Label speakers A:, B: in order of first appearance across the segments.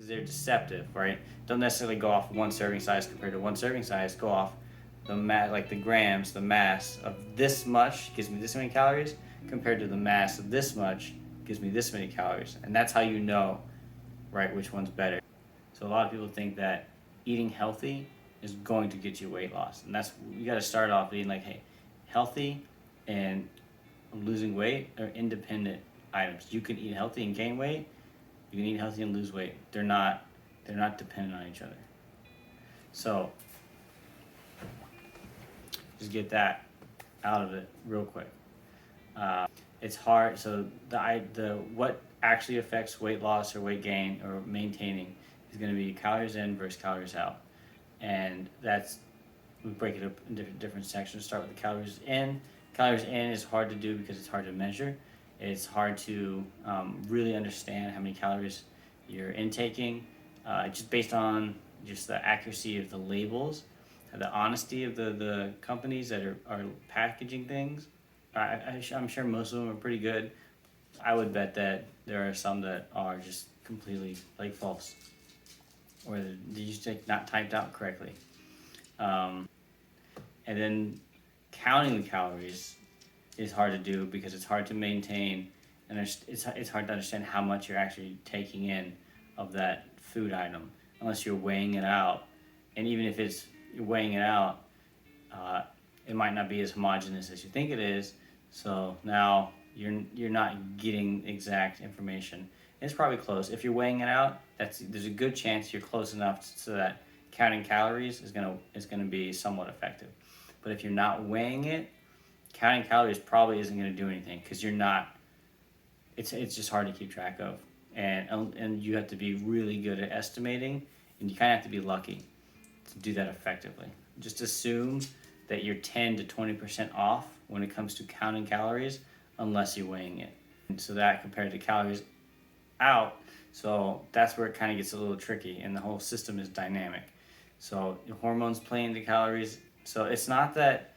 A: because they're deceptive, right? Don't necessarily go off one serving size compared to one serving size. Go off the like the grams, the mass of this much gives me this many calories compared to the mass of this much gives me this many calories, and that's how you know, right, which one's better. So a lot of people think that eating healthy is going to get you weight loss, and that's you got to start off being like, hey, healthy and losing weight are independent items. You can eat healthy and gain weight. You can eat healthy and lose weight. They're not dependent on each other. So just get that out of it real quick. It's hard. So the what actually affects weight loss or weight gain or maintaining is going to be calories in versus calories out, and that's we break it up in different sections. Start with the calories in. Calories in is hard to do because it's hard to measure. It's hard to really understand how many calories you're intaking, just based on just the accuracy of the labels, the honesty of the companies that are packaging things. I'm sure most of them are pretty good. I would bet that there are some that are just completely like false, or they're just like not typed out correctly. And then counting the calories is hard to do because it's hard to maintain, and it's hard to understand how much you're actually taking in of that food item unless you're weighing it out. And even if you're weighing it out, it might not be as homogeneous as you think it is. So now you're not getting exact information. It's probably close. If you're weighing it out, there's a good chance you're close enough so that counting calories is gonna be somewhat effective. But if you're not weighing it, counting calories probably isn't going to do anything because you're not. It's just hard to keep track of, and you have to be really good at estimating, and you kind of have to be lucky to do that effectively. Just assume that you're 10 to 20% off when it comes to counting calories, unless you're weighing it. And so that compared to calories out, so that's where it kind of gets a little tricky, and the whole system is dynamic. So your hormones play into calories. So it's not that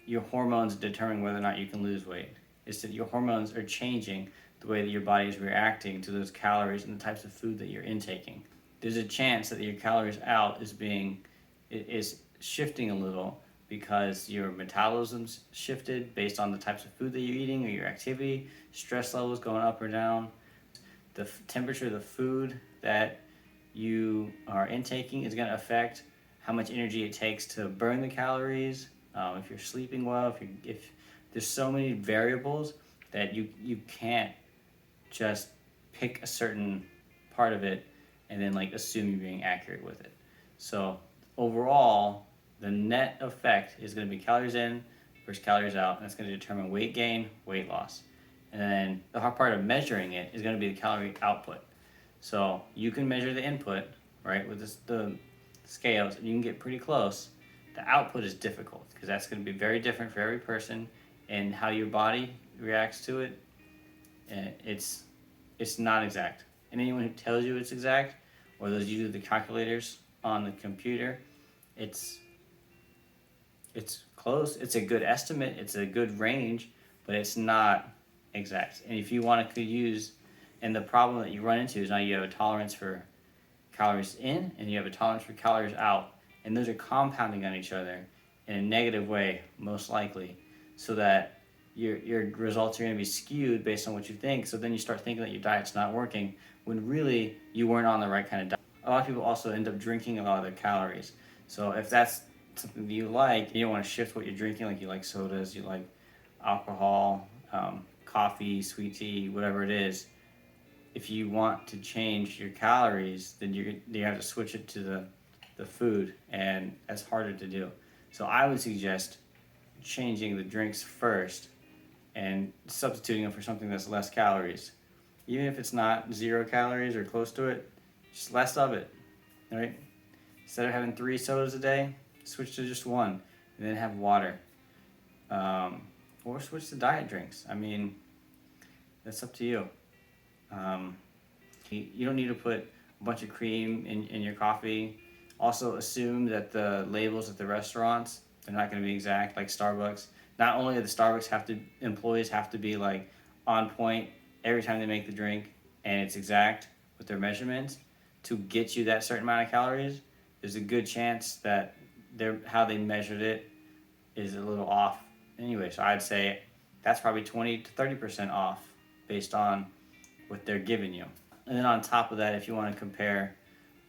A: your hormones determine whether or not you can lose weight. It's that your hormones are changing the way that your body is reacting to those calories and the types of food that you're intaking. There's a chance that your calories out is shifting a little because your metabolism's shifted based on the types of food that you're eating or your activity, stress levels going up or down. The temperature of the food that you are intaking is going to affect how much energy it takes to burn the calories. If you're sleeping well, if there's so many variables that you can't just pick a certain part of it and then like assume you're being accurate with it. So overall, the net effect is going to be calories in versus calories out, and that's going to determine weight gain, weight loss. And then the hard part of measuring it is going to be the calorie output. So you can measure the input, right, with the scales, and you can get pretty close. The output is difficult because that's going to be very different for every person and how your body reacts to it. And it's not exact. And anyone who tells you it's exact, or those you do the calculators on the computer, it's close. It's a good estimate. It's a good range, but it's not exact. And if you want to use, and the problem that you run into is now you have a tolerance for calories in and you have a tolerance for calories out, and those are compounding on each other in a negative way, most likely, so that your results are going to be skewed based on what you think. So then you start thinking that your diet's not working when really you weren't on the right kind of diet. A lot of people also end up drinking a lot of their calories. So if that's something that you like, you don't want to shift what you're drinking, like you like sodas, you like alcohol, coffee, sweet tea, whatever it is. If you want to change your calories, then you have to switch it to the food, and that's harder to do. So I would suggest changing the drinks first and substituting them for something that's less calories. Even if it's not 0 calories or close to it, just less of it, right? Instead of having 3 sodas a day, switch to just 1, and then have water. Or switch to diet drinks. I mean, that's up to you. You don't need to put a bunch of cream in your coffee. Also assume that the labels at the restaurants, they're not going to be exact, like Starbucks. Not only do the Starbucks employees have to be like on point every time they make the drink and it's exact with their measurements, to get you that certain amount of calories, there's a good chance that how they measured it is a little off anyway. So I'd say that's probably 20 to 30% off based on what they're giving you. And then on top of that, if you want to compare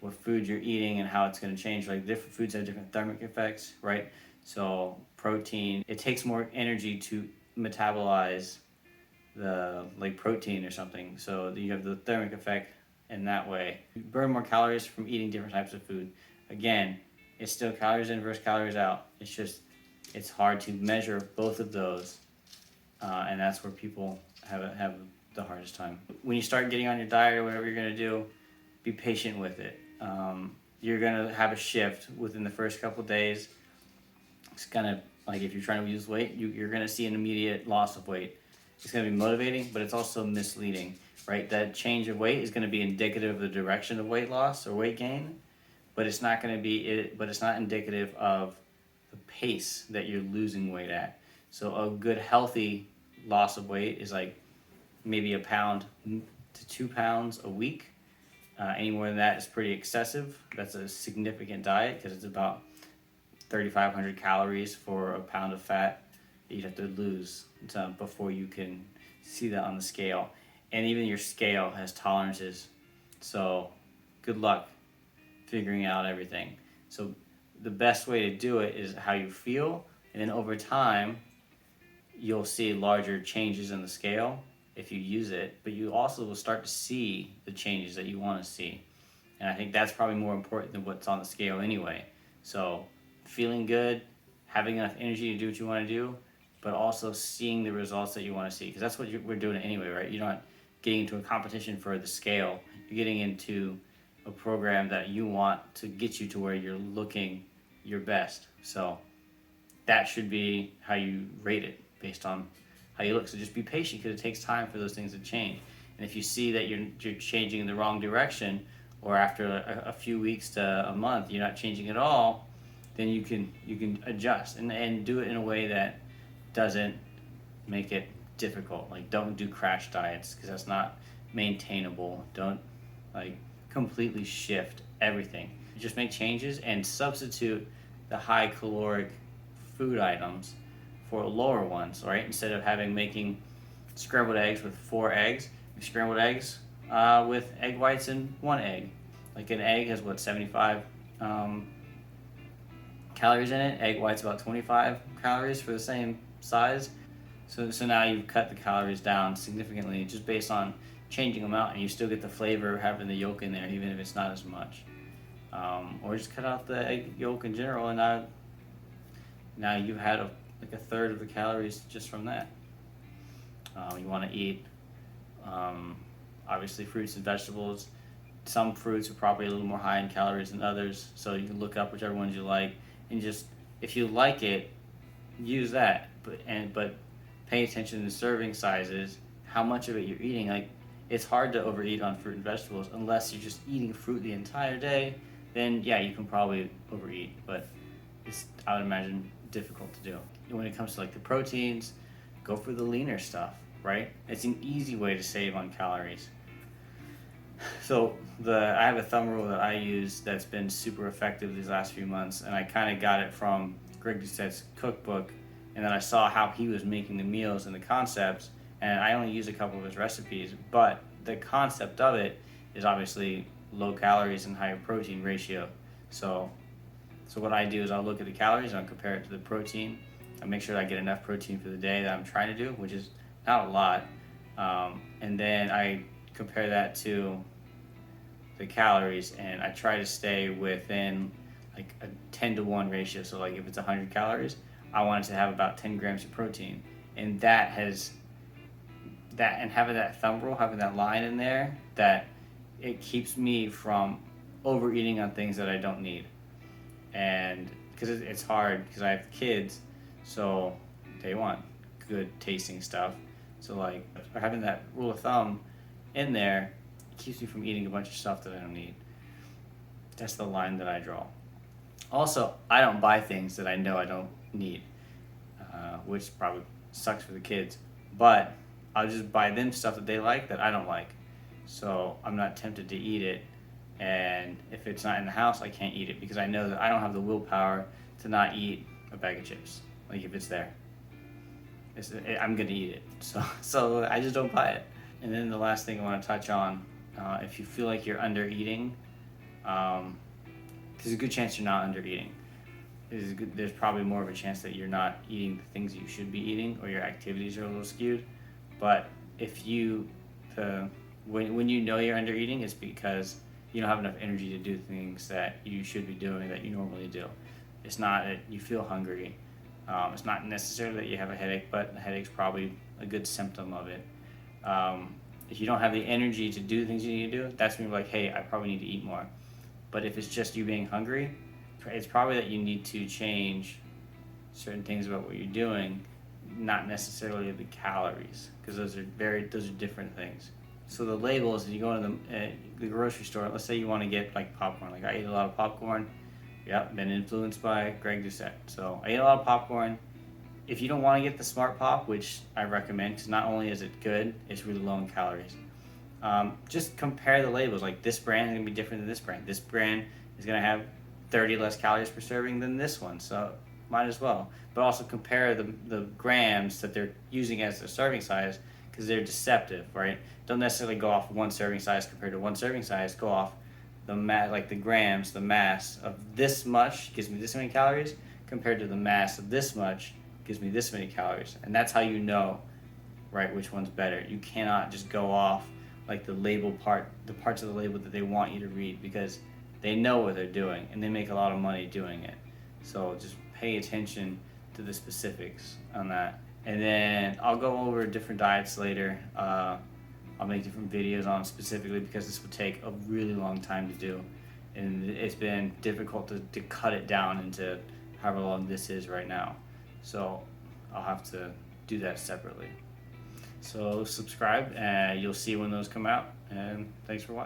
A: what food you're eating and how it's going to change, like different foods have different thermic effects, right? So protein, it takes more energy to metabolize the like protein or something. So you have the thermic effect in that way. You burn more calories from eating different types of food. Again, it's still calories in versus calories out. It's just, it's hard to measure both of those. And that's where people have the hardest time. When you start getting on your diet or whatever you're going to do, be patient with it. You're going to have a shift within the first couple of days. It's kind of like if you're trying to lose weight, you're going to see an immediate loss of weight. It's going to be motivating, but it's also misleading, right? That change of weight is going to be indicative of the direction of weight loss or weight gain, but it's not going to be it. But it's not indicative of the pace that you're losing weight at. So a good healthy loss of weight is like maybe 1 pound to 2 pounds a week. Any more than that is pretty excessive. That's a significant diet because it's about 3,500 calories for a pound of fat that you'd have to lose before you can see that on the scale. And even your scale has tolerances. So good luck figuring out everything. So the best way to do it is how you feel. And then over time, you'll see larger changes in the scale if you use it, but you also will start to see the changes that you want to see. And I think that's probably more important than what's on the scale anyway. So feeling good, having enough energy to do what you want to do, but also seeing the results that you want to see, because that's what we're doing anyway, right? You're not getting into a competition for the scale. You're getting into a program that you want to get you to where you're looking your best. So that should be how you rate it, based on how you look. So just be patient, because it takes time for those things to change. And if you see that you're changing in the wrong direction, or after a few weeks to a month you're not changing at all, then you can adjust and do it in a way that doesn't make it difficult. Like, don't do crash diets, because that's not maintainable. Don't like completely shift everything. Just make changes and substitute the high caloric food items for lower ones, right? Instead of making scrambled eggs with 4 eggs, make scrambled eggs with egg whites and 1 egg. Like an egg has 75 calories in it. Egg white's about 25 calories for the same size. So now you've cut the calories down significantly just based on changing them out, and you still get the flavor of having the yolk in there, even if it's not as much. Or just cut out the egg yolk in general, and now you've had like a third of the calories just from that. You want to eat, obviously, fruits and vegetables. Some fruits are probably a little more high in calories than others, so you can look up whichever ones you like, and just, if you like it, use that. But pay attention to serving sizes, how much of it you're eating. Like, it's hard to overeat on fruit and vegetables unless you're just eating fruit the entire day. Then yeah, you can probably overeat, but it's, I would imagine, difficult to do. When it comes to like the proteins, go for the leaner stuff, right? It's an easy way to save on calories. So I have a thumb rule that I use that's been super effective these last few months, and I kind of got it from Greg Doucette's cookbook, and then I saw how he was making the meals and the concepts, and I only use a couple of his recipes, but the concept of it is obviously low calories and higher protein ratio. So what I do is I'll look at the calories and I'll compare it to the protein. I make sure that I get enough protein for the day that I'm trying to do, which is not a lot. And then I compare that to the calories, and I try to stay within like a 10-to-1 ratio. So like if it's 100 calories, I want it to have about 10 grams of protein. And and having that thumb rule, having that line in there, that it keeps me from overeating on things that I don't need. And because it's hard, because I have kids, so they want good tasting stuff. So like having that rule of thumb in there keeps me from eating a bunch of stuff that I don't need. That's the line that I draw. Also, I don't buy things that I know I don't need, which probably sucks for the kids, but I'll just buy them stuff that they like that I don't like. So I'm not tempted to eat it And if it's not in the house, I can't eat it because I know that I don't have the willpower to not eat a bag of chips. Like if it's there, I'm gonna eat it. So I just don't buy it. And then the last thing I want to touch on, if you feel like you're under eating, there's a good chance you're not under eating. There's probably more of a chance that you're not eating the things that you should be eating, or your activities are a little skewed. But if you, when you know you're under eating, it's because you don't have enough energy to do things that you should be doing that you normally do. It's not that you feel hungry. It's not necessarily that you have a headache, but the headache's probably a good symptom of it. If you don't have the energy to do the things you need to do, that's when you're like, hey, I probably need to eat more. But if it's just you being hungry, it's probably that you need to change certain things about what you're doing, not necessarily the calories, because those are different things. So the labels, if you go to the grocery store, let's say you want to get like popcorn. Like I eat a lot of popcorn. Yep, been influenced by Greg Doucette. So I eat a lot of popcorn. If you don't want to get the Smart Pop, which I recommend, because not only is it good, it's really low in calories. Just compare the labels. Like this brand is going to be different than this brand. This brand is going to have 30 less calories per serving than this one, so might as well. But also compare the grams that they're using as their serving size, because they're deceptive, right? Don't necessarily go off one serving size compared to one serving size. Go off like the grams, the mass of this much gives me this many calories compared to the mass of this much gives me this many calories, and that's how you know, right, which one's better. You cannot just go off like the parts of the label that they want you to read, because they know what they're doing and they make a lot of money doing it. So just pay attention to the specifics on that. And then I'll go over different diets later. I'll make different videos on it specifically, because this will take a really long time to do. And it's been difficult to cut it down into however long this is right now. So I'll have to do that separately. So subscribe and you'll see when those come out. And thanks for watching.